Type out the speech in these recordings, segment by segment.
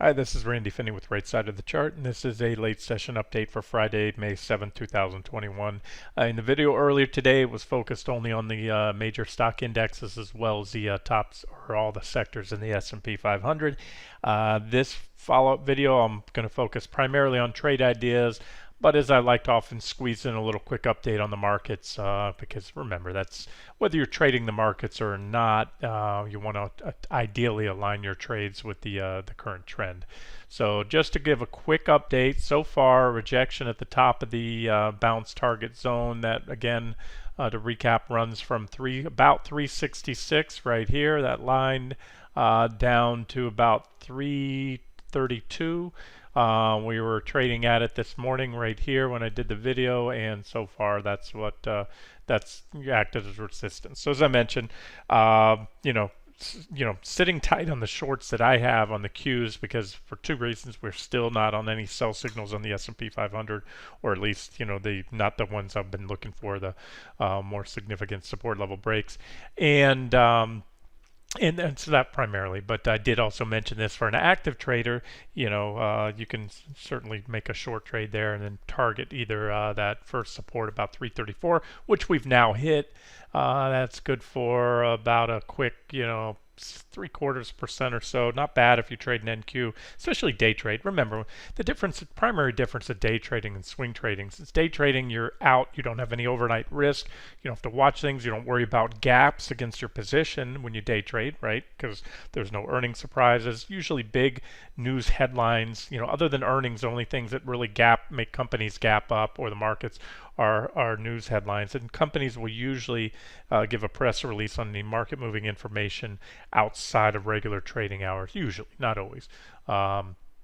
Hi, this is Randy Finney with Right Side of the Chart, and this is a late session update for Friday, May 7th, 2021. In the video earlier today, it was focused only on the major stock indexes as well as the tops or all the sectors in the S&P 500. This follow-up video, I'm going to focus primarily on trade ideas, but as I like to often squeeze in a little quick update on the markets, because remember, that's whether you're trading the markets or not, you want to ideally align your trades with the current trend. So just to give a quick update, so far rejection at the top of the bounce target zone. That again, to recap, runs from about 366 right here. That line down to about 332. We were trading at it this morning right here when I did the video, and so far that's what that's acted as resistance. So as I mentioned, sitting tight on the shorts that I have on the Qs, because for two reasons: we're still not on any sell signals on the S&P 500, or at least not the ones I've been looking for, the more significant support level breaks, and so that primarily, but I did also mention this for an active trader. You can certainly make a short trade there and then target either that first support about 334, which we've now hit. That's good for about a quick, 0.75% or so. Not bad if you trade an NQ, especially day trade. Remember, the primary difference of day trading and swing trading. Since day trading, you're out, you don't have any overnight risk, you don't have to watch things, you don't worry about gaps against your position when you day trade, right? Because there's no earnings surprises. Usually big news headlines, other than earnings, the only things that really make companies gap up or the markets are news headlines, and companies will usually give a press release on the market moving information outside of regular trading hours, usually, not always.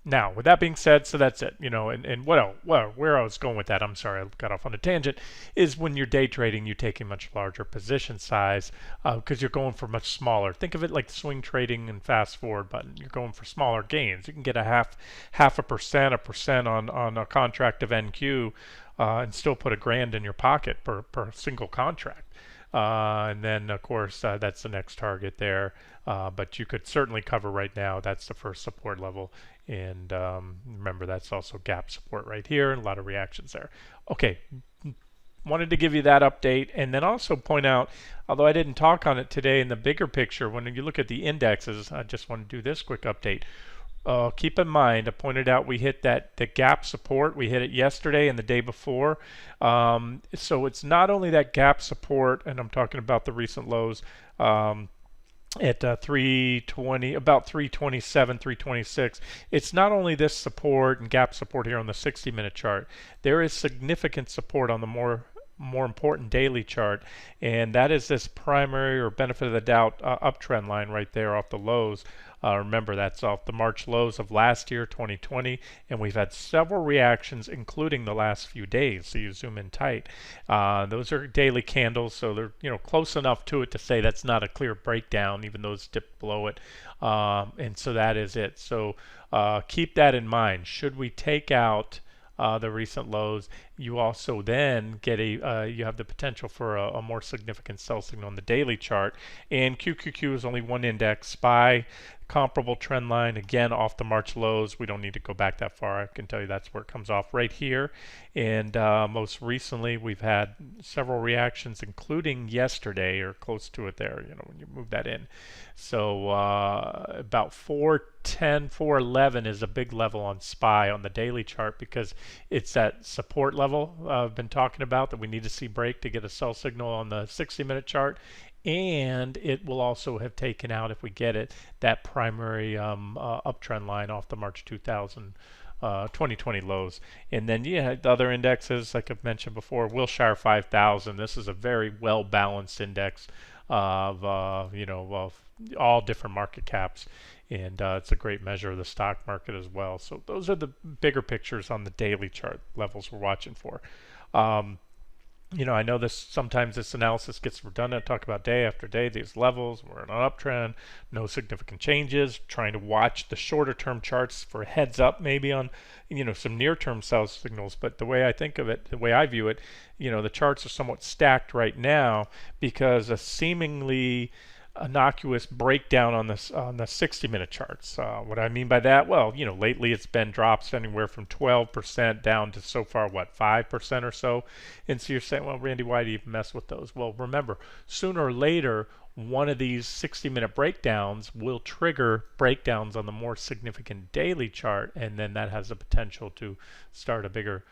Now, with that being said, so that's it, and where I was going with that, I'm sorry, I got off on a tangent, is when you're day trading, you take a much larger position size because you're going for much smaller. Think of it like swing trading and fast forward button. You're going for smaller gains. You can get a half a percent on a contract of NQ and still put $1,000 in your pocket per single contract. And then, of course, that's the next target there. But you could certainly cover right now. That's the first support level. And remember, that's also gap support right here. A lot of reactions there. Okay, wanted to give you that update. And then also point out, although I didn't talk on it today, in the bigger picture, when you look at the indexes, I just want to do this quick update. Keep in mind, I pointed out we hit the gap support. We hit it yesterday and the day before. So it's not only that gap support, and I'm talking about the recent lows at 320, about 327, 326. It's not only this support and gap support here on the 60-minute chart. There is significant support on the more important daily chart, and that is this primary or benefit of the doubt uptrend line right there off the lows. Remember, that's off the March lows of last year, 2020, and we've had several reactions, including the last few days. So you zoom in tight. Those are daily candles, so they're close enough to it to say that's not a clear breakdown, even though it's dipped below it. And so that is it. So keep that in mind. Should we take out the recent lows, you also then get you have the potential for a more significant sell signal on the daily chart. And QQQ is only one index. SPY, comparable trend line, again off the March lows. We don't need to go back that far. I can tell you that's where it comes off right here. And most recently, we've had several reactions, including yesterday or close to it there, when you move that in. So about 410, 411 is a big level on SPY on the daily chart, because it's that support level I've been talking about that we need to see break to get a sell signal on the 60-minute chart. And it will also have taken out, if we get it, that primary uptrend line off the March 2020 lows. And then the other indexes, like I've mentioned before, Wilshire 5000. This is a very well balanced index of of all different market caps, and it's a great measure of the stock market as well. So those are the bigger pictures on the daily chart levels we're watching for. I know sometimes this analysis gets redundant. Talk about day after day these levels. We're in an uptrend, no significant changes. Trying to watch the shorter term charts for a heads up, maybe on some near term sell signals. But the way I think of it, the way I view it, the charts are somewhat stacked right now because a seemingly innocuous breakdown on this on the 60-minute charts. What I mean by that, well, lately it's been drops anywhere from 12% down to so far what 5% or so. And so you're saying, well, Randy, why do you mess with those? Well, remember, sooner or later, one of these 60-minute breakdowns will trigger breakdowns on the more significant daily chart, and then that has the potential to start a bigger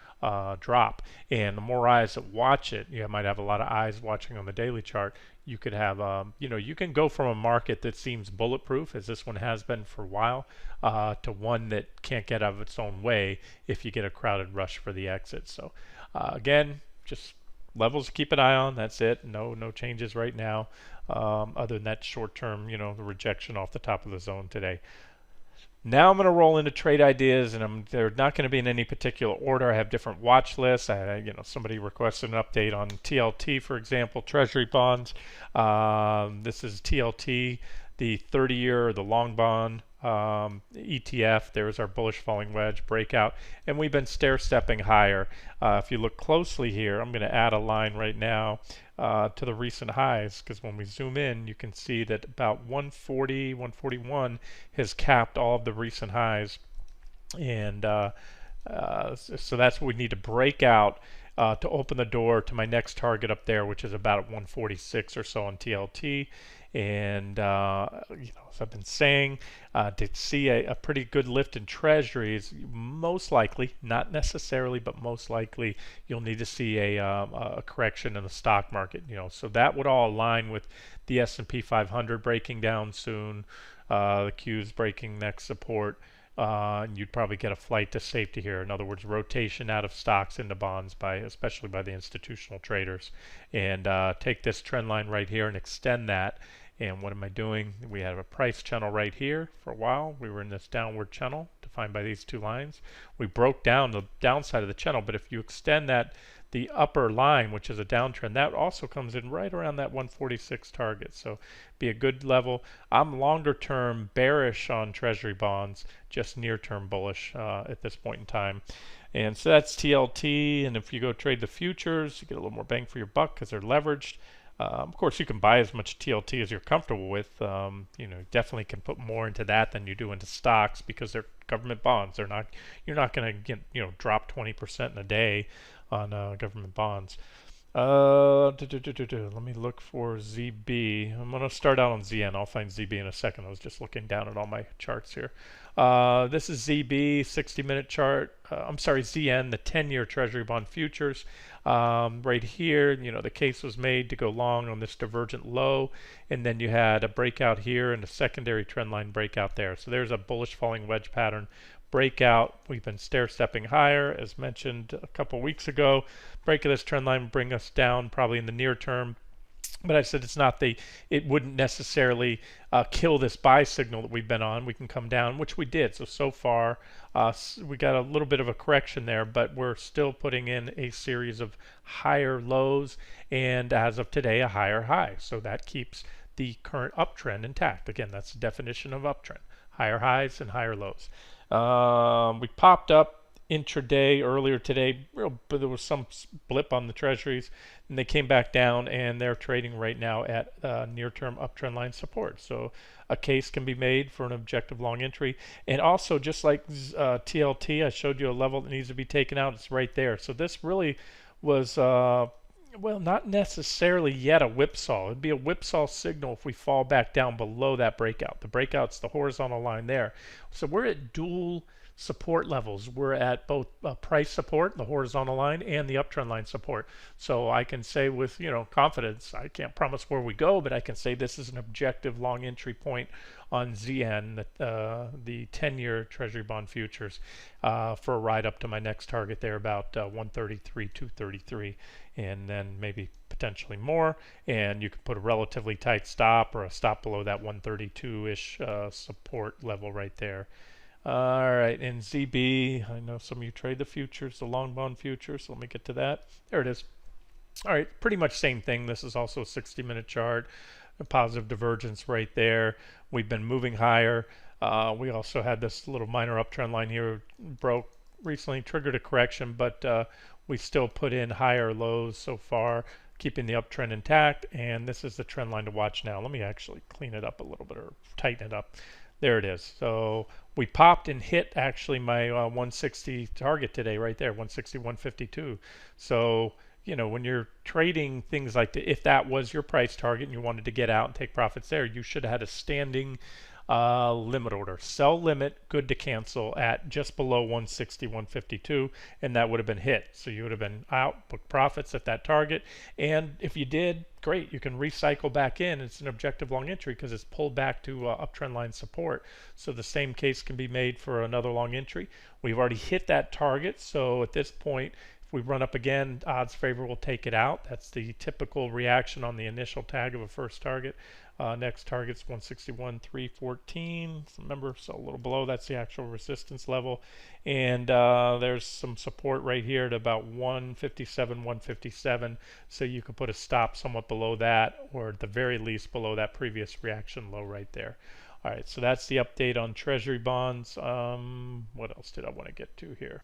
drop. And the more eyes that watch it, you might have a lot of eyes watching on the daily chart. You could have, you can go from a market that seems bulletproof, as this one has been for a while, to one that can't get out of its own way if you get a crowded rush for the exit. So, again, just levels to keep an eye on. That's it. No changes right now, other than that short term, the rejection off the top of the zone today. Now I'm going to roll into trade ideas, and they're not going to be in any particular order. I have different watch lists. Somebody requested an update on TLT, for example, Treasury bonds. This is TLT, the 30-year or the long bond ETF. There's our bullish falling wedge breakout, and we've been stair-stepping higher. If you look closely here, I'm going to add a line right now to the recent highs, because when we zoom in, you can see that about 140, 141 has capped all of the recent highs, and so that's what we need to break out to open the door to my next target up there, which is about 146 or so on TLT. And as I've been saying, to see a pretty good lift in treasuries, most likely, not necessarily, but most likely, you'll need to see a correction in the stock market. So that would all align with the S&P 500 breaking down soon, the Q's breaking next support. And you'd probably get a flight to safety here. In other words, rotation out of stocks into bonds, especially by the institutional traders. And take this trend line right here and extend that. And what am I doing? We have a price channel right here. For a while, we were in this downward channel defined by these two lines. We broke down the downside of the channel, but if you extend that, the upper line, which is a downtrend, that also comes in right around that 146 target. So be a good level. I'm longer term bearish on treasury bonds, just near term bullish at this point in time. And so that's TLT. And if you go trade the futures, you get a little more bang for your buck because they're leveraged. Of course, you can buy as much TLT as you're comfortable with. Definitely can put more into that than you do into stocks because they're government bonds. You're not going to get drop 20% in a day on government bonds. Let me look for ZB. I'm going to start out on ZN. I'll find ZB in a second. I was just looking down at all my charts here. This is ZB 60-minute chart. I'm sorry, ZN, the 10-year Treasury bond futures. Right here, the case was made to go long on this divergent low, and then you had a breakout here and a secondary trend line breakout there. So there's a bullish falling wedge pattern breakout. We've been stair-stepping higher, as mentioned a couple weeks ago. Break of this trend line will bring us down probably in the near term. But I said it wouldn't necessarily kill this buy signal that we've been on. We can come down, which we did. So far, we got a little bit of a correction there, but we're still putting in a series of higher lows, and as of today, a higher high. So that keeps the current uptrend intact. Again, that's the definition of uptrend: higher highs and higher lows. We popped up intraday earlier today, but there was some blip on the treasuries, and they came back down, and they're trading right now at near-term uptrend line support. So a case can be made for an objective long entry. And also, just like TLT, I showed you a level that needs to be taken out. It's right there. So this really was well, not necessarily yet a whipsaw. It'd be a whipsaw signal if we fall back down below that breakout. The breakout's the horizontal line there. So we're at dual support levels. We're at both price support, the horizontal line, and the uptrend line support. So I can say with confidence, I can't promise where we go, but I can say this is an objective long entry point on ZN, the 10-year Treasury bond futures, for a ride up to my next target there, about 133, 233, and then maybe potentially more. And you could put a relatively tight stop or a stop below that 132-ish support level right there. All right, in ZB, I know some of you trade the futures, the long bond futures. So let me get to that. There it is. All right, pretty much same thing. This is also a 60-minute chart, a positive divergence right there. We've been moving higher. We also had this little minor uptrend line here, broke recently, triggered a correction, but we still put in higher lows so far. keeping the uptrend intact, and this is the trend line to watch now. Let me actually clean it up a little bit or tighten it up. There it is. So we popped and hit actually my 160 target today right there, 160, 152. So when you're trading things like if that was your price target and you wanted to get out and take profits there, you should have had a standing limit order. Sell limit, good to cancel at just below 160, 152, and that would have been hit. So you would have been out, book profits at that target. And if you did, great, you can recycle back in. It's an objective long entry because it's pulled back to uptrend line support. So the same case can be made for another long entry. We've already hit that target. So at this point, if we run up again, odds favor will take it out. That's the typical reaction on the initial tag of a first target. Next target's 161,314. Remember, so a little below, that's the actual resistance level. And there's some support right here at about 157, 157. So you can put a stop somewhat below that, or at the very least below that previous reaction low right there. All right, so that's the update on Treasury bonds. What else did I want to get to here?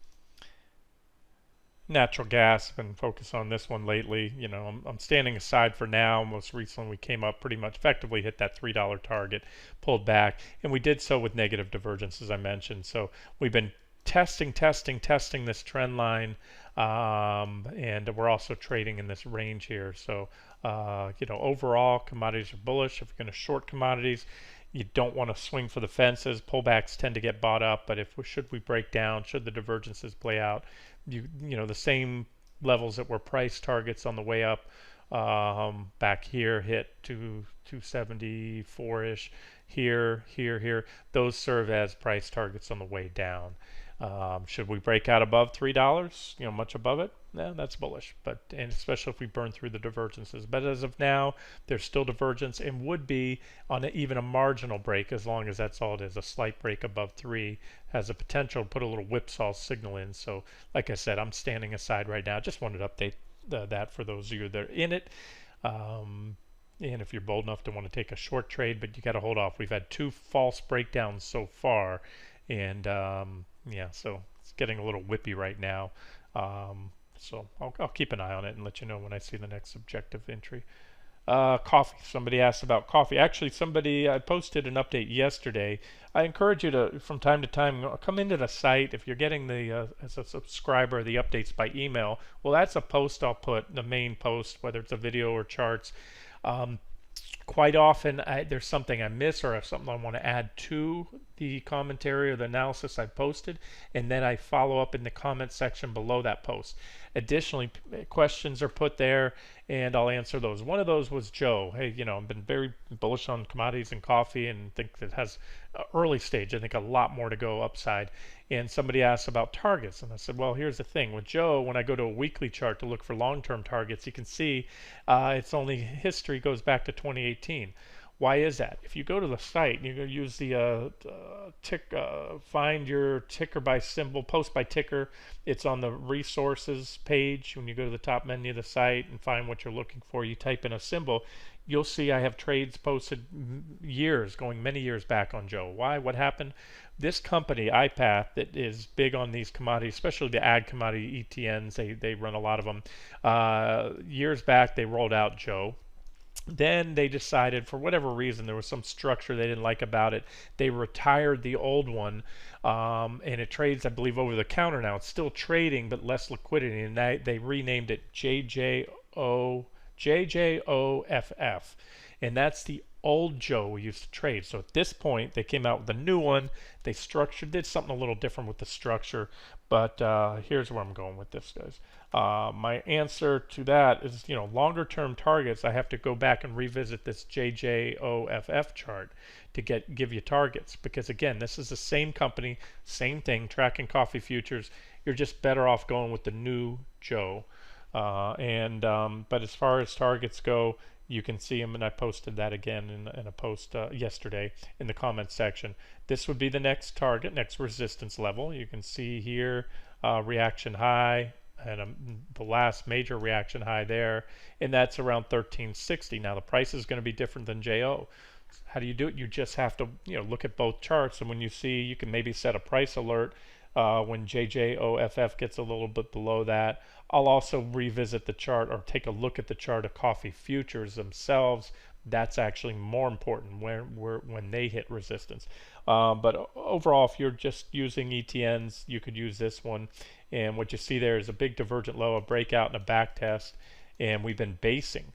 Natural gas, been focused on this one lately. I'm standing aside for now. Most recently we came up pretty much effectively hit that $3 target, pulled back, and we did so with negative divergence, as I mentioned. So we've been testing this trend line, and we're also trading in this range here. So overall commodities are bullish. If you're going to short commodities, you don't want to swing for the fences. Pullbacks tend to get bought up, but should we break down, should the divergences play out, the same levels that were price targets on the way up back here hit to 274-ish, here, those serve as price targets on the way down. Should we break out above $3, much above it? Yeah, that's bullish, and especially if we burn through the divergences. But as of now, there's still divergence and would be on even a marginal break, as long as that's all it is. A slight break above 3 has a potential to put a little whipsaw signal in. So like I said, I'm standing aside right now. Just wanted to update that for those of you that are in it. And if you're bold enough to want to take a short trade, but you got to hold off. We've had 2 false breakdowns so far, and yeah, so it's getting a little whippy right now. So I'll keep an eye on it and let you know when I see the next objective entry. Coffee. Somebody asked about coffee. Actually, I posted an update yesterday. I encourage you to, from time to time, come into the site. If you're getting as a subscriber, the updates by email, well, that's a post I'll put, the main post, whether it's a video or charts. Quite often there's something I miss or something I want to add to the commentary or the analysis I posted, and then I follow up in the comment section below that post. Additionally, questions are put there and I'll answer those. One of those was Joe. Hey, I've been very bullish on commodities and coffee and think it has early stage. I think a lot more to go upside. And somebody asked about targets, and I said, well, here's the thing with Joe. When I go to a weekly chart to look for long-term targets, you can see it's only history goes back to 2018. Why is that? If you go to the site, you use the find your ticker by symbol, post by ticker. It's on the resources page. When you go to the top menu of the site and find what you're looking for, you type in a symbol. You'll see I have trades posted going many years back on Joe. Why? What happened? This company, iPath, that is big on these commodities, especially the ag commodity ETNs, they run a lot of them. Years back, they rolled out Joe. Then they decided, for whatever reason, there was some structure they didn't like about it. They retired the old one, and it trades, I believe, over the counter now. It's still trading, but less liquidity, and they renamed it JJOFF, and that's the old Joe we used to trade. So at this point, they came out with a new one. They did something a little different with the structure, but here's where I'm going with this, guys. My answer to that is, longer term targets, I have to go back and revisit this JJOFF chart to give you targets, because again, this is the same company, same thing, tracking coffee futures. You're just better off going with the new Joe. But as far as targets go, you can see them, and I posted that again in a post yesterday in the comments section. This would be the next target, next resistance level. You can see here reaction high, and the last major reaction high there, and that's around 1360. Now the price is going to be different than JO. How do you do it? You just have to look at both charts, and when you see, you can maybe set a price alert when JJOFF gets a little bit below that. I'll also revisit the chart or take a look at the chart of coffee futures themselves. That's actually more important when they hit resistance. But overall, if you're just using ETNs, you could use this one. And what you see there is a big divergent low, a breakout, and a back test. And we've been basing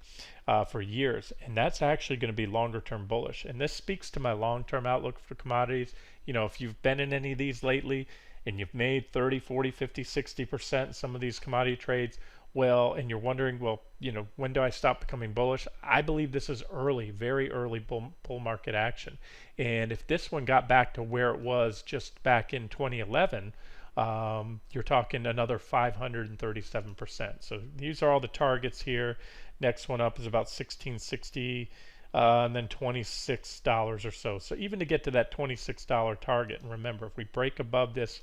for years, and that's actually going to be longer term bullish. And this speaks to my long term outlook for commodities. You know, if you've been in any of these lately and you've made 30, 40, 50, 60% in some of these commodity trades, well, and you're wondering, well, you know, when do I stop becoming bullish? I believe this is early, very early bull market action. And if this one got back to where it was just back in 2011, you're talking another 537%. So these are all the targets here. Next one up is about 1660, and then $26 or so. So even to get to that $26 target, and remember, if we break above this,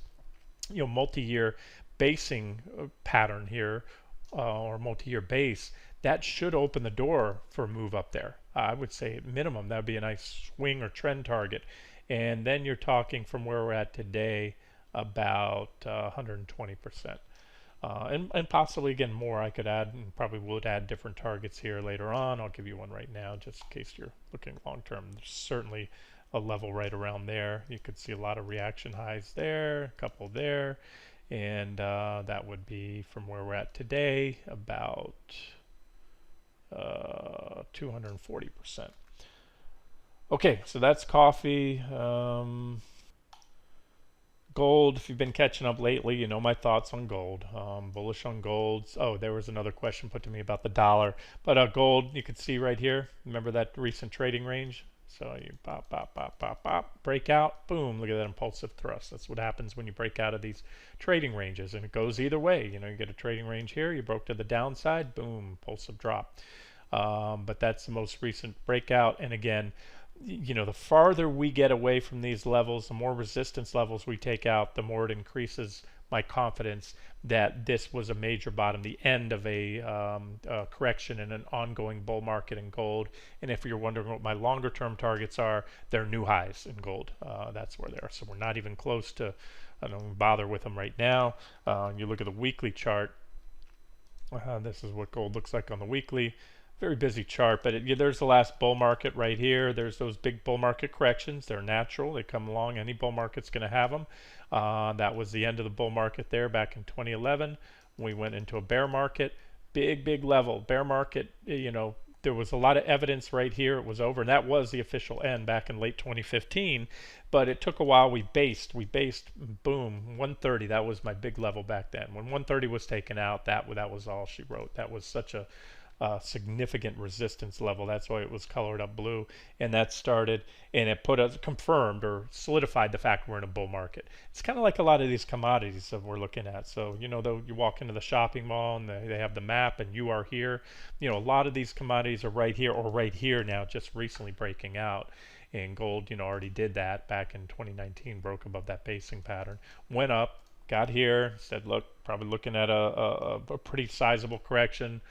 you know, multi-year basing pattern here, or multi-year base, that should open the door for a move up there. I would say at minimum that would be a nice swing or trend target. And then you're talking from where we're at today about 120%. And possibly again more I could add, and probably would add different targets here later on. I'll give you one right now just in case you're looking long term. There's certainly a level right around there. You could see a lot of reaction highs there, a couple there, and that would be from where we're at today about 240%. Okay, so that's coffee. Gold, if you've been catching up lately, you know my thoughts on gold. Bullish on gold. Oh, there was another question put to me about the dollar. But gold, you can see right here. Remember that recent trading range? So you pop, pop, pop, pop, pop, break out, boom, look at that impulsive thrust. That's what happens when you break out of these trading ranges. And it goes either way. You know, you get a trading range here, you broke to the downside, boom, impulsive drop. But that's the most recent breakout. And again, you know, the farther we get away from these levels, the more resistance levels we take out, the more it increases my confidence that this was a major bottom, the end of a correction in an ongoing bull market in gold. And if you're wondering what my longer term targets are, they're new highs in gold. That's where they are. So we're not even close to, I don't bother with them right now. You look at the weekly chart. This is what gold looks like on the weekly. Very busy chart, but there's the last bull market right here. There's those big bull market corrections. They're natural. They come along. Any bull market's going to have them. That was the end of the bull market there back in 2011. We went into a bear market. Big level. Bear market, you know, there was a lot of evidence right here. It was over, and that was the official end back in late 2015. But it took a while. We based, boom, 130. That was my big level back then. When 130 was taken out, that was all she wrote. That was such a significant resistance level. That's why it was colored up blue, and that started, and it confirmed or solidified the fact we're in a bull market. It's kind of like a lot of these commodities that we're looking at. So you know, though, you walk into the shopping mall and they have the map and you are here. You know, a lot of these commodities are right here or right here now, just recently breaking out. And gold, you know, already did that back in 2019, broke above that basing pattern, went up, got here, said, look, probably looking at a pretty sizable correction.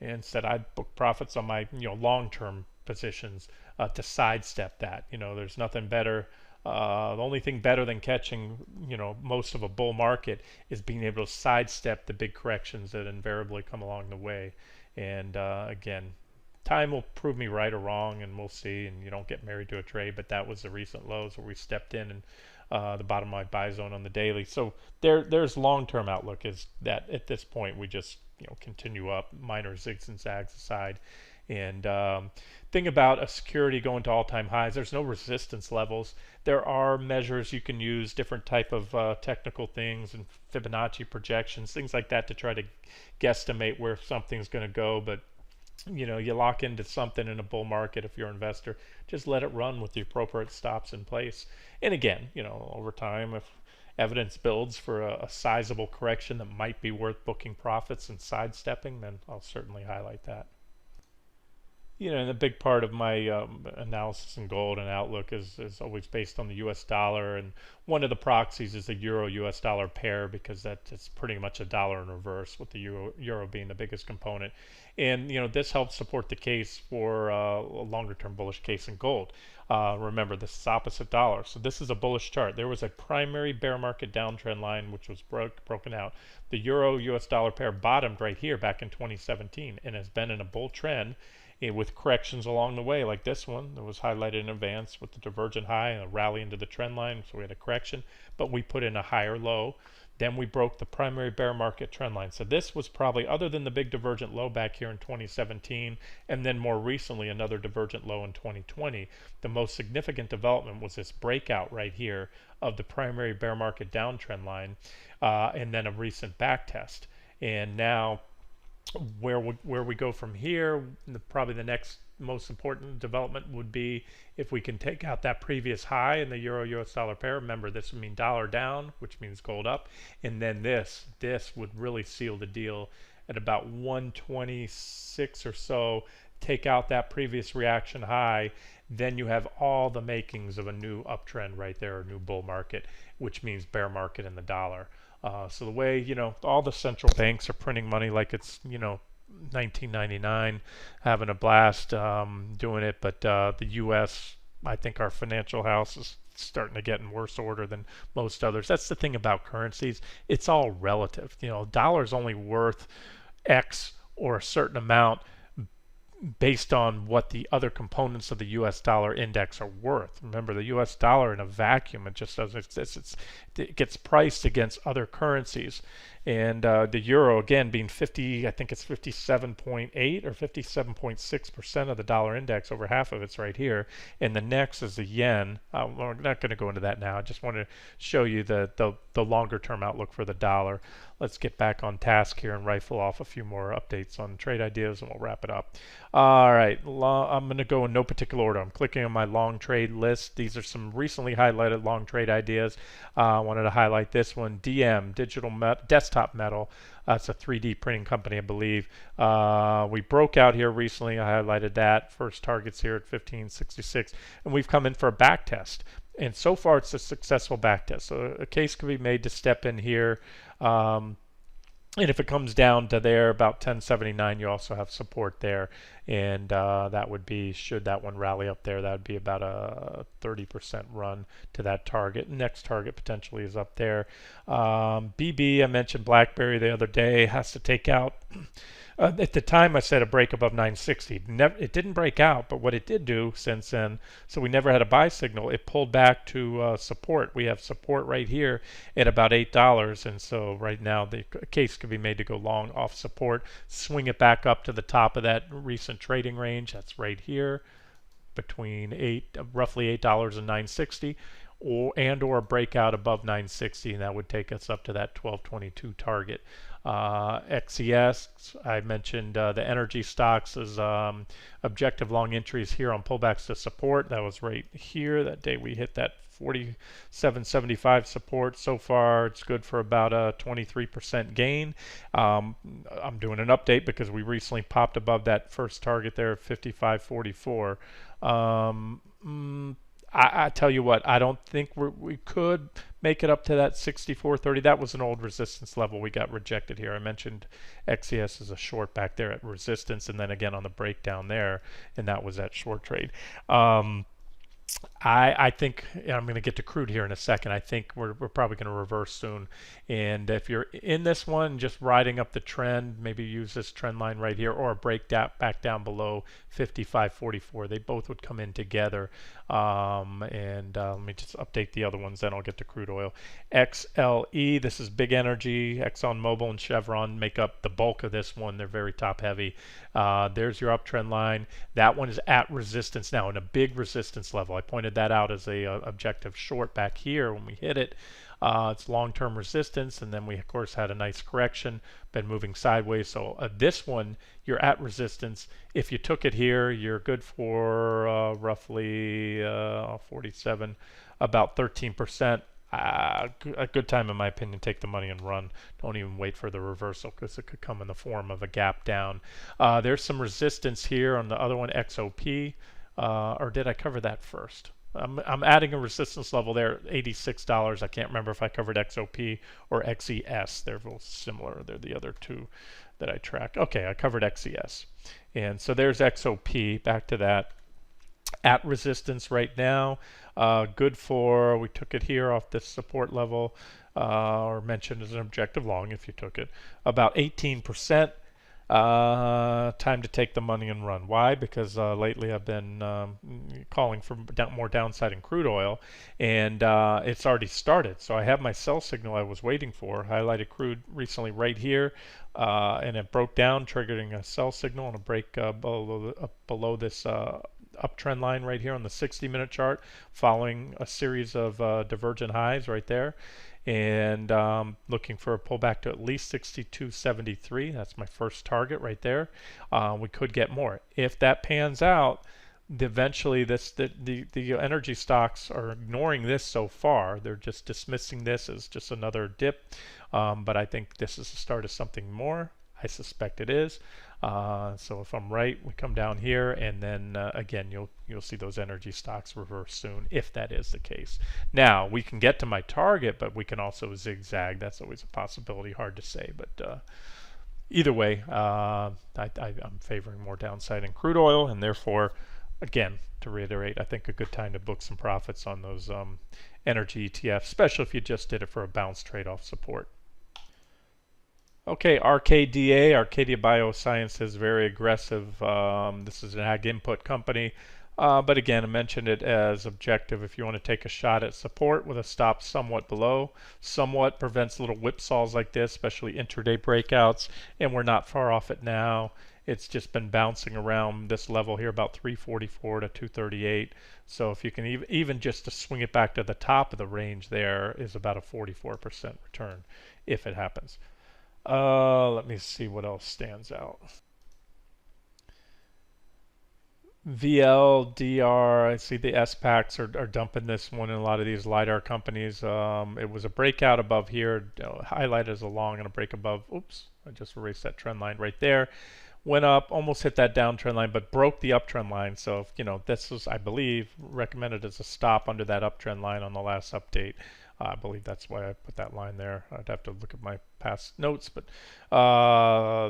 And said I'd book profits on my, you know, long-term positions to sidestep that. You know, there's nothing better. The only thing better than catching, you know, most of a bull market is being able to sidestep the big corrections that invariably come along the way. And again, time will prove me right or wrong, and we'll see. And you don't get married to a trade, but that was the recent lows where we stepped in and the bottom of my buy zone on the daily. So there's long-term outlook is that at this point we just, you know, continue up, minor zigs and zags aside. And thing about a security going to all-time highs, there's no resistance levels. There are measures you can use, different type of technical things and Fibonacci projections, things like that to try to guesstimate where something's going to go. But you know, you lock into something in a bull market if you're an investor, just let it run with the appropriate stops in place. And again, you know, over time, if evidence builds for a sizable correction that might be worth booking profits and sidestepping, then I'll certainly highlight that. And a big part of my analysis in gold and outlook is always based on the U.S. dollar, and one of the proxies is the euro-U.S. dollar pair because that's pretty much a dollar in reverse, with the euro being the biggest component. And this helps support the case for a longer-term bullish case in gold. Remember, this is opposite dollar, so this is a bullish chart. There was a primary bear market downtrend line which was broken out. The euro-U.S. dollar pair bottomed right here back in 2017 and has been in a bull trend, with corrections along the way, like this one that was highlighted in advance with the divergent high and a rally into the trend line. So we had a correction, but we put in a higher low. Then we broke the primary bear market trend line. So this was probably, other than the big divergent low back here in 2017, and then more recently another divergent low in 2020, the most significant development was this breakout right here of the primary bear market downtrend line, and then a recent back test. And now where we go from here, probably the next most important development would be if we can take out that previous high in the euro-US dollar pair. Remember, this would mean dollar down, which means gold up, and then this would really seal the deal at about 126 or so. Take out that previous reaction high, then you have all the makings of a new uptrend right there, a new bull market, which means bear market in the dollar. So the way, all the central banks are printing money like it's, 1999, having a blast doing it. But the U.S., I think our financial house is starting to get in worse order than most others. That's the thing about currencies. It's all relative. Dollar's only worth X or a certain amount based on what the other components of the U.S. dollar index are worth. Remember, the U.S. dollar in a vacuum, it just doesn't exist. It gets priced against other currencies. And the euro, again, being 50, I think it's 57.8 or 57.6% of the dollar index, over half of it's right here. And the next is the yen. We're not going to go into that now. I just want to show you the longer term outlook for the dollar. Let's get back on task here and rifle off a few more updates on trade ideas, and we'll wrap it up. All right, I'm going to go in no particular order. I'm clicking on my long trade list. These are some recently highlighted long trade ideas. I wanted to highlight this one, DM, Desktop Metal. It's a 3D printing company, I believe. We broke out here recently. I highlighted that. First target's here at 1566, and we've come in for a back test. And so far, it's a successful back test. So a case could be made to step in here. And if it comes down to there, about 1079, you also have support there. And that would be, should that one rally up there, that would be about a 30% run to that target. Next target potentially is up there. BB, I mentioned BlackBerry the other day, has to take out. At the time, I said a break above 960. It didn't break out, but what it did do since then, so we never had a buy signal. It pulled back to support. We have support right here at about $8, and so right now the case could be made to go long off support, swing it back up to the top of that recent trading range. That's right here, between roughly $8 and 960. Or a breakout above 960, and that would take us up to that 1222 target. XES, I mentioned the energy stocks as objective long entries here on pullbacks to support. That was right here that day we hit that 47.75 support. So far it's good for about a 23% gain. I'm doing an update because we recently popped above that first target there at 55.44. I tell you what, I don't think we could make it up to that 64.30. That was an old resistance level. We got rejected here. I mentioned XES as a short back there at resistance, and then again on the breakdown there, and that was that short trade. I think, and I'm going to get to crude here in a second, I think we're probably going to reverse soon. And if you're in this one, just riding up the trend, maybe use this trend line right here, or a break back down below 55.44. They both would come in together. Let me just update the other ones, then I'll get to crude oil. XLE, this is big energy. ExxonMobil and Chevron make up the bulk of this one. They're very top heavy. There's your uptrend line. That one is at resistance now, in a big resistance level. I pointed that out as a objective short back here when we hit it. It's long-term resistance, and then we of course had a nice correction, been moving sideways. So this one, you're at resistance. If you took it here, you're good for roughly 47, about 13%. A good time in my opinion, take the money and run. Don't even wait for the reversal because it could come in the form of a gap down. There's some resistance here on the other one, XOP. Or did I cover that first? I'm adding a resistance level there, $86. I can't remember if I covered XOP or XES. They're both similar. They're the other two that I track. Okay, I covered XES. And so there's XOP. Back to that. At resistance right now. Good for, we took it here off this support level, or mentioned as an objective long if you took it, about 18%. Time to take the money and run. Why? Because lately I've been calling for more downside in crude oil, and it's already started. So I have my sell signal I was waiting for. Highlighted crude recently right here, and it broke down, triggering a sell signal and a break below this uptrend line right here on the 60-minute chart, following a series of divergent highs right there. And looking for a pullback to at least 62.73. That's my first target right there. We could get more if that pans out. Eventually, the energy stocks are ignoring this so far. They're just dismissing this as just another dip. But I think this is the start of something more. I suspect it is. So if I'm right, we come down here, and then again, you'll see those energy stocks reverse soon, if that is the case. Now we can get to my target, but we can also zigzag. That's always a possibility. Hard to say, but either way, I'm favoring more downside in crude oil, and therefore, again, to reiterate, I think a good time to book some profits on those energy ETFs, especially if you just did it for a bounce trade off support. Okay, RKDA, Arcadia Biosciences, very aggressive. This is an ag input company. But again, I mentioned it as objective. If you want to take a shot at support with a stop somewhat below, somewhat prevents little whipsaws like this, especially intraday breakouts. And we're not far off it now. It's just been bouncing around this level here, about 344 to 238. So if you can even just to swing it back to the top of the range there is about a 44% return if it happens. Let me see what else stands out. VLDR, I see the SPACs are dumping this one in a lot of these LiDAR companies. It was a breakout above here, highlighted as a long and a break above. Oops, I just erased that trend line right there. Went up, almost hit that downtrend line, but broke the uptrend line. So, this was, I believe, recommended as a stop under that uptrend line on the last update. I believe that's why I put that line there. I'd have to look at my past notes, but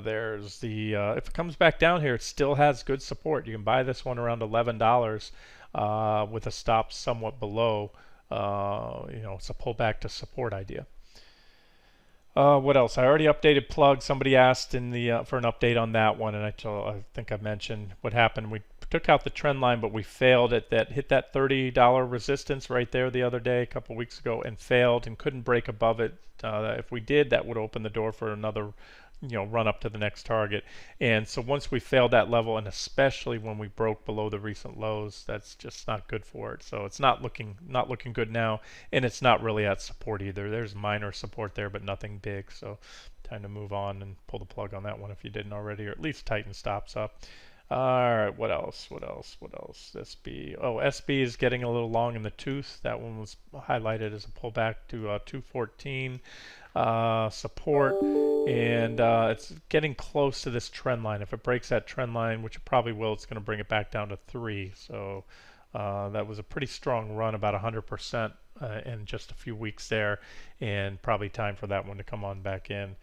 there's the if it comes back down here, it still has good support. You can buy this one around $11 with a stop somewhat below. It's a pullback to support idea. What else? I already updated plug. Somebody asked in the for an update on that one, and I think I mentioned what happened. We took out the trend line, but we failed at that. Hit that $30 resistance right there the other day, a couple weeks ago, and failed and couldn't break above it. If we did, that would open the door for another run up to the next target. And so once we failed that level, and especially when we broke below the recent lows, that's just not good for it. So it's not looking good now, and it's not really at support either. There's minor support there, but nothing big. So time to move on and pull the plug on that one if you didn't already, or at least tighten stops up. All right, what else? SB. Oh, SB is getting a little long in the tooth. That one was highlighted as a pullback to 214 support, and it's getting close to this trend line. If it breaks that trend line, which it probably will, it's going to bring it back down to 3. So that was a pretty strong run, about 100% in just a few weeks there, and probably time for that one to come on back in.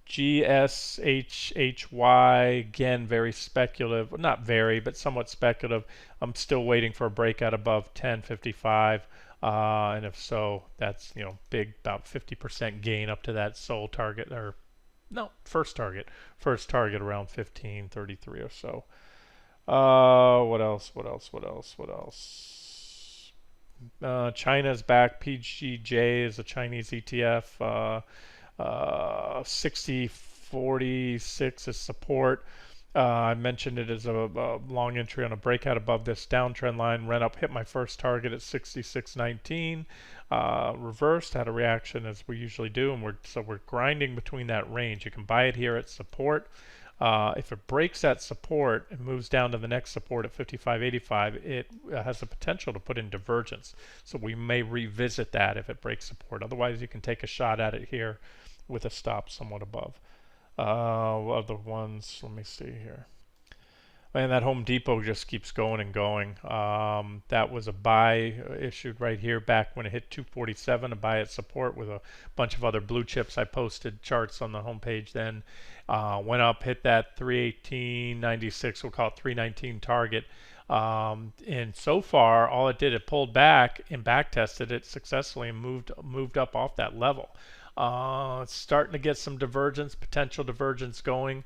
GSHHY, again, very speculative. Not very, but somewhat speculative. I'm still waiting for a breakout above 1055. And if so, that's, big, about 50% gain up to that sole target, or no, first target around 1533 or so. What else? China's back. PGJ is a Chinese ETF. 6046 is support. I mentioned it as a long entry on a breakout above this downtrend line. Ran up, hit my first target at 66.19. Reversed, had a reaction as we usually do, and we're grinding between that range. You can buy it here at support. If it breaks that support and moves down to the next support at 55.85, it has the potential to put in divergence. So we may revisit that if it breaks support. Otherwise, you can take a shot at it here with a stop somewhat above. Other ones, let me see here. And that Home Depot just keeps going and going. That was a buy issued right here back when it hit 247, a buy at support with a bunch of other blue chips. I posted charts on the homepage then. Went up, hit that 318.96, we'll call it 319 target. And so far, all it did, it pulled back and back tested it successfully and moved up off that level. It's starting to get some divergence, potential divergence going.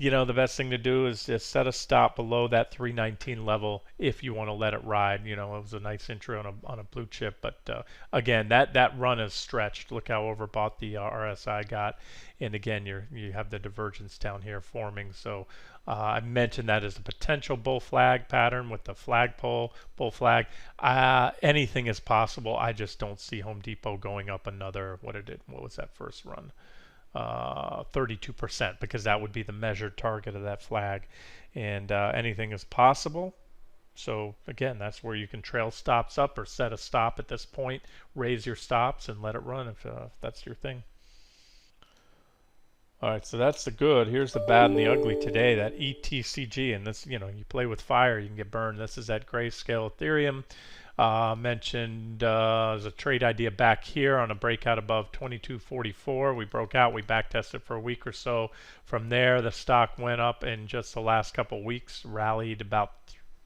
The best thing to do is just set a stop below that 319 level if you want to let it ride. It was a nice entry on a blue chip, but again, that run is stretched. Look how overbought the RSI got, and again, you have the divergence down here forming. So I mentioned that as a potential bull flag pattern with the flagpole, bull flag. Anything is possible. I just don't see Home Depot going up another. What was that first run? 32%, because that would be the measured target of that flag, and anything is possible. So again, that's where you can trail stops up or set a stop at this point, raise your stops and let it run if that's your thing. All right, so that's the good. Here's the bad and the ugly today, that ETCG, and this, you play with fire, you can get burned. This is that grayscale Ethereum. Mentioned as a trade idea back here on a breakout above 22.44. We broke out, we back tested for a week or so. From there, the stock went up in just the last couple weeks, rallied about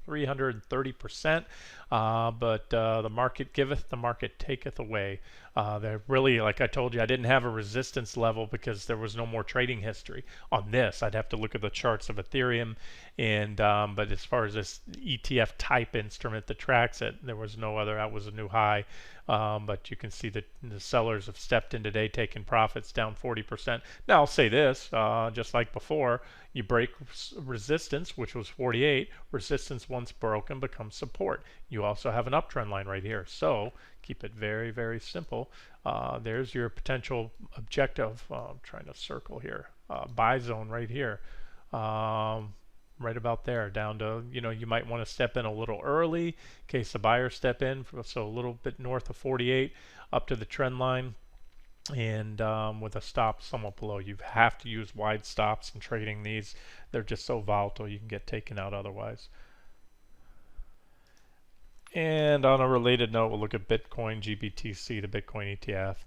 330%, but the market giveth, the market taketh away. They're really, like I told you, I didn't have a resistance level because there was no more trading history on this. I'd have to look at the charts of Ethereum, and but as far as this ETF type instrument that tracks it, there was no other. That was a new high. But you can see that the sellers have stepped in today, taking profits down 40%. Now I'll say this, just like before, you break resistance, which was 48. Resistance once broken becomes support. You also have an uptrend line right here. So keep it very, very simple. There's your potential objective. I'm trying to circle here. Buy zone right here. Right about there, down to, you might want to step in a little early in case the buyers step in, so a little bit north of 48 up to the trend line, and with a stop somewhat below. You have to use wide stops in trading these. They're just so volatile, you can get taken out otherwise. And on a related note, we'll look at Bitcoin GBTC, the Bitcoin ETF.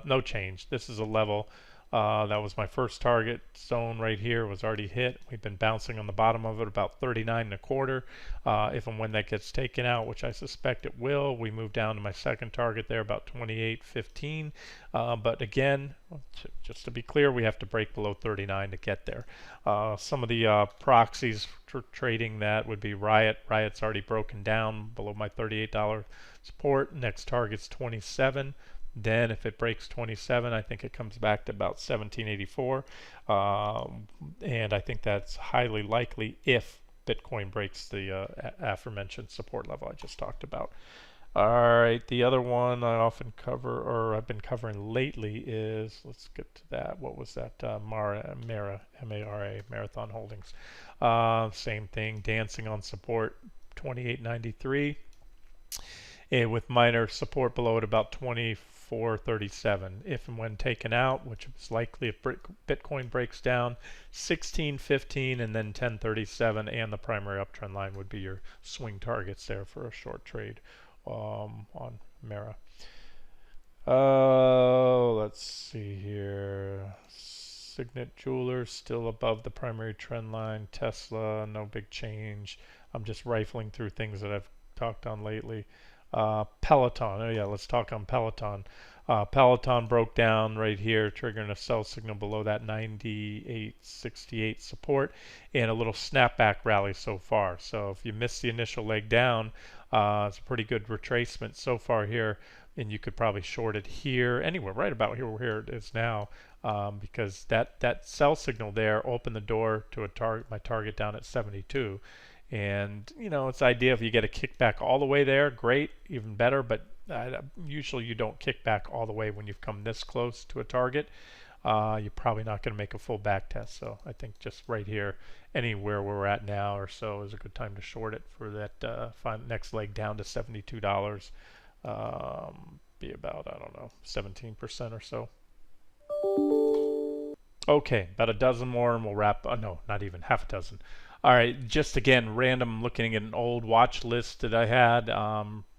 No change. This is a level. That was my first target zone right here, was already hit. We've been bouncing on the bottom of it about 39.25. If and when that gets taken out, which I suspect it will, we move down to my second target there about 28.15. But again, just to be clear, we have to break below 39 to get there. Some of the proxies for trading that would be Riot. Riot's already broken down below my $38 support. Next target's 27. Then if it breaks 27, I think it comes back to about 1784, and I think that's highly likely if Bitcoin breaks the aforementioned support level I just talked about. All right, the other one I often cover, or I've been covering lately, is, let's get to that. What was that? Mara, M-A-R-A, Marathon Holdings. Same thing, dancing on support, 28.93. And with minor support below at about 24.37. If and when taken out, which is likely if Bitcoin breaks down, 16.15 and then 10.37, and the primary uptrend line would be your swing targets there for a short trade on Mara. Let's see here. Signet Jewelers still above the primary trend line. Tesla, no big change. I'm just rifling through things that I've talked on lately. Peloton. Oh yeah, let's talk on Peloton. Peloton broke down right here, triggering a sell signal below that 98.68 support, and a little snapback rally so far. So if you missed the initial leg down, it's a pretty good retracement so far here, and you could probably short it here, anywhere, right about here where it is now, because that sell signal there opened the door to my target down at 72. And it's the idea, if you get a kickback all the way there, great, even better, but usually you don't kick back all the way when you've come this close to a target. you're probably not going to make a full back test. So I think just right here, anywhere where we're at now or so is a good time to short it for that next leg down to $72. Be about, I don't know, 17% or so. Okay, about a dozen more and we'll wrap. No, not even half a dozen. All right, just again, random looking at an old watch list that I had,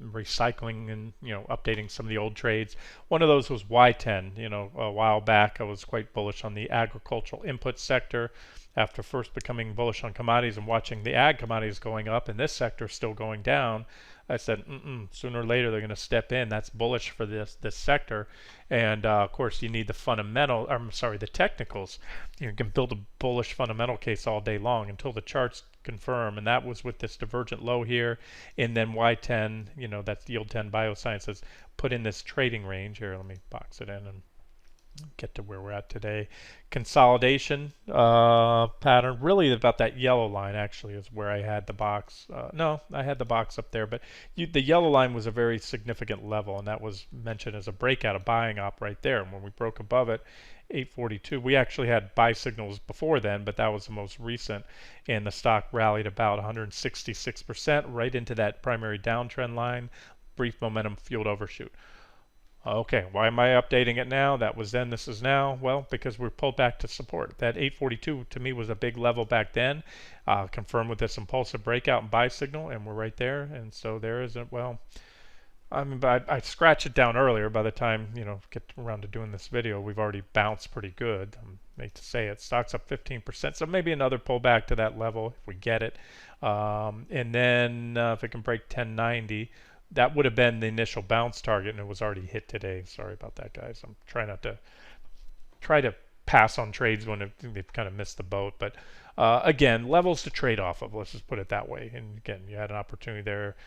recycling and updating some of the old trades. One of those was Y10. A while back I was quite bullish on the agricultural input sector after first becoming bullish on commodities and watching the ag commodities going up and this sector still going down. I said, sooner or later they're going to step in. That's bullish for this sector, and of course you need the the technicals. You can build a bullish fundamental case all day long until the charts confirm, and that was with this divergent low here, and then Y10. That's yield 10 biosciences put in this trading range here. Let me box it in and get to where we're at today. Consolidation pattern, really about that yellow line actually is where I had the box. No, I had the box up there, but the yellow line was a very significant level, and that was mentioned as a breakout, a buying op right there. And when we broke above it, 842, we actually had buy signals before then, but that was the most recent, and the stock rallied about 166% right into that primary downtrend line. Brief momentum fueled overshoot. Okay, why am I updating it now? That was then, this is now. Well, because we're pulled back to support. That 842 to me was a big level back then, confirmed with this impulsive breakout and buy signal, and we're right there. And so there isn't, well, I mean, I scratched it down earlier. By the time, get around to doing this video, we've already bounced pretty good. I hate to say it. Stock's up 15%, so maybe another pullback to that level if we get it. And then if it can break 1090, that would have been the initial bounce target, and it was already hit today. Sorry about that, guys. I'm trying not to pass on trades when they've kind of missed the boat. But again, levels to trade off of. Let's just put it that way. And again, you had an opportunity there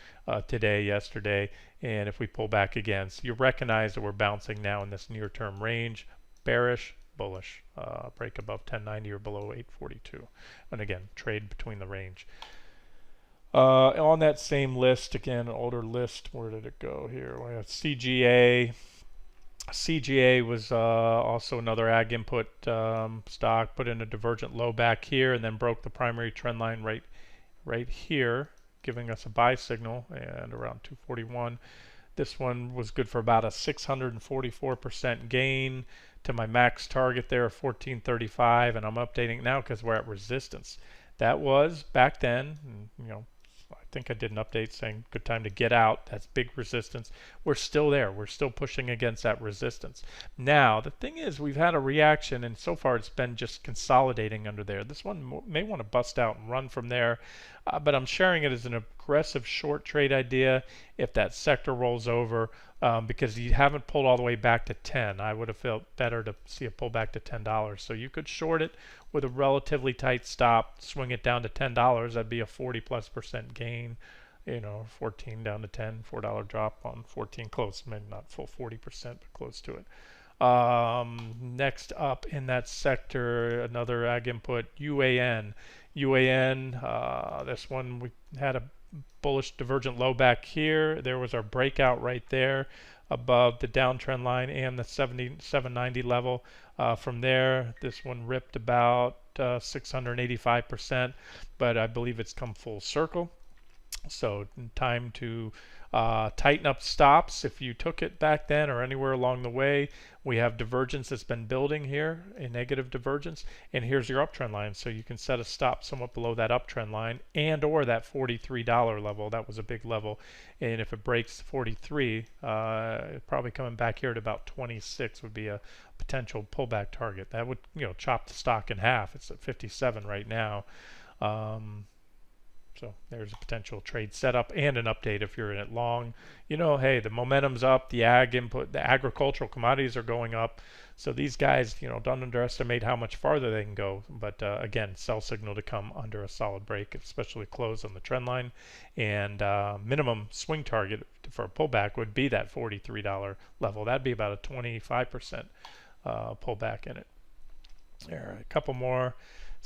today, yesterday, and if we pull back again, so you recognize that we're bouncing now in this near-term range, bearish, bullish, break above 1090 or below 842, and again, trade between the range. On that same list, again, an older list, where did it go here? We have CGA. CGA was also another ag input stock, put in a divergent low back here and then broke the primary trend line right here, giving us a buy signal and around 241. This one was good for about a 644% gain to my max target there of 1435, and I'm updating now because we're at resistance. That was back then, I think I did an update saying good time to get out. That's big resistance. We're still there. We're still pushing against that resistance. Now, the thing is, we've had a reaction, and so far it's been just consolidating under there. This one may want to bust out and run from there, but I'm sharing it as an aggressive short trade idea if that sector rolls over, because you haven't pulled all the way back to 10. I would have felt better to see a pullback to $10. So you could short it with a relatively tight stop, swing it down to $10. That'd be a 40+% gain. 14 down to 10, $4 drop on 14, close, maybe not full 40%, but close to it. Next up in that sector, another ag input, UAN. This one we had a bullish divergent low back here. There was our breakout right there above the downtrend line and the 790 level. From there, this one ripped about 685%, but I believe it's come full circle. So time to tighten up stops if you took it back then or anywhere along the way. We have divergence that's been building here, a negative divergence, and here's your uptrend line. So you can set a stop somewhat below that uptrend line and or that $43 level. That was a big level, and if it breaks 43, probably coming back here at about 26 would be a potential pullback target. That would chop the stock in half. It's at 57 right now. So there's a potential trade setup and an update if you're in it long. Hey, the momentum's up, the ag input, the agricultural commodities are going up. So these guys, don't underestimate how much farther they can go. But again, sell signal to come under a solid break, especially close on the trend line. And minimum swing target for a pullback would be that $43 level. That'd be about a 25% pullback in it. All right, a couple more.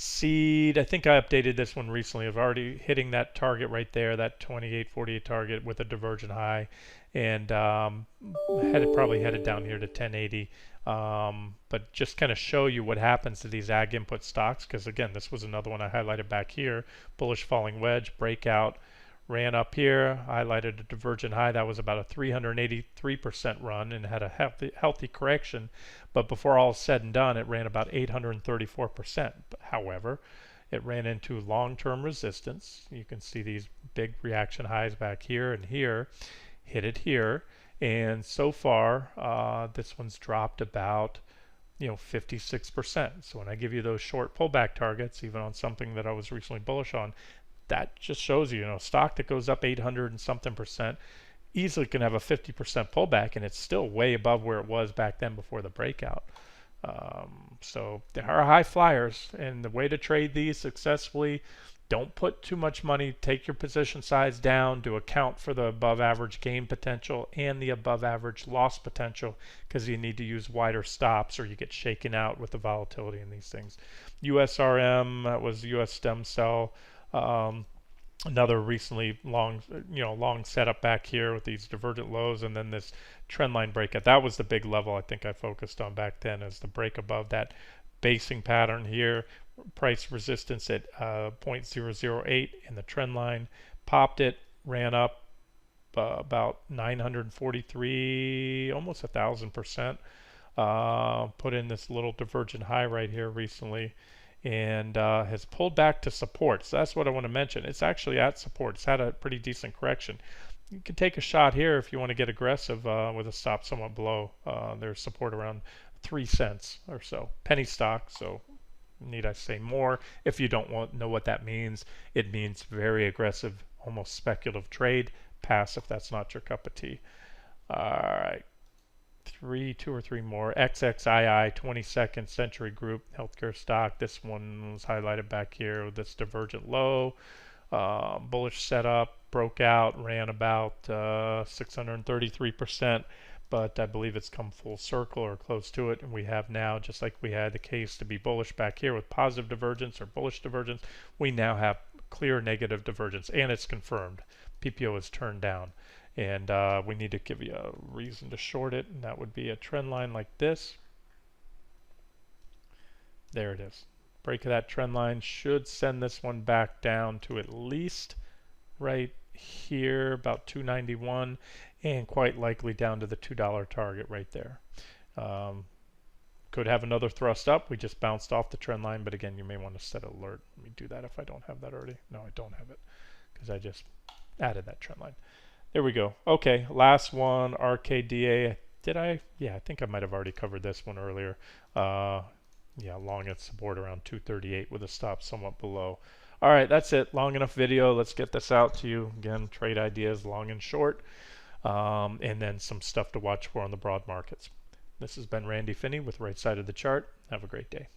Seed, I think I updated this one recently. I've already hitting that target right there, that 28.48 target with a divergent high, and probably headed down here to 1080. But just kind of show you what happens to these ag input stocks, because again, this was another one I highlighted back here. Bullish falling wedge, breakout, ran up here, highlighted a divergent high. That was about a 383% run and had a healthy correction. But before all is said and done, it ran about 834%. However, it ran into long-term resistance. You can see these big reaction highs back here and here, hit it here. And so far, this one's dropped about 56%. So when I give you those short pullback targets, even on something that I was recently bullish on, that just shows you, a stock that goes up 800 and something percent easily can have a 50% pullback, and it's still way above where it was back then before the breakout. So there are high flyers, and the way to trade these successfully, don't put too much money. Take your position size down to account for the above average gain potential and the above average loss potential, because you need to use wider stops or you get shaken out with the volatility in these things. USRM, that was US stem cell. Another recently long setup back here with these divergent lows, and then this trend line breakout. That was the big level I think I focused on back then, as the break above that basing pattern here. Price resistance at 0.008 in the trend line, popped it, ran up about 943, almost 1,000%. Put in this little divergent high right here recently, and has pulled back to support. So that's what I want to mention. It's actually at support. It's had a pretty decent correction. You can take a shot here if you want to get aggressive with a stop somewhat below. There's support around 3 cents or so. Penny stock, so need I say more? If you don't know what that means, it means very aggressive, almost speculative trade. Pass if that's not your cup of tea. All right. Two or three more. XXII, 22nd Century Group, healthcare stock. This one was highlighted back here with this divergent low. Bullish setup, broke out, ran about 633%, but I believe it's come full circle or close to it, and we have now, just like we had the case to be bullish back here with positive divergence or bullish divergence, we now have clear negative divergence, and it's confirmed. PPO is turned down. And we need to give you a reason to short it, and that would be a trend line like this. There it is. Break of that trend line should send this one back down to at least right here, about 291, and quite likely down to the $2 target right there. Could have another thrust up. We just bounced off the trend line, but again, you may want to set an alert. Let me do that if I don't have that already. No, I don't have it, because I just added that trend line. There we go. Okay, last one, RKDA. Did I? Yeah, I think I might have already covered this one earlier. Yeah, long at support around 238 with a stop somewhat below. All right, that's it. Long enough video. Let's get this out to you. Again, trade ideas, long and short, and then some stuff to watch for on the broad markets. This has been Randy Finney with Right Side of the Chart. Have a great day.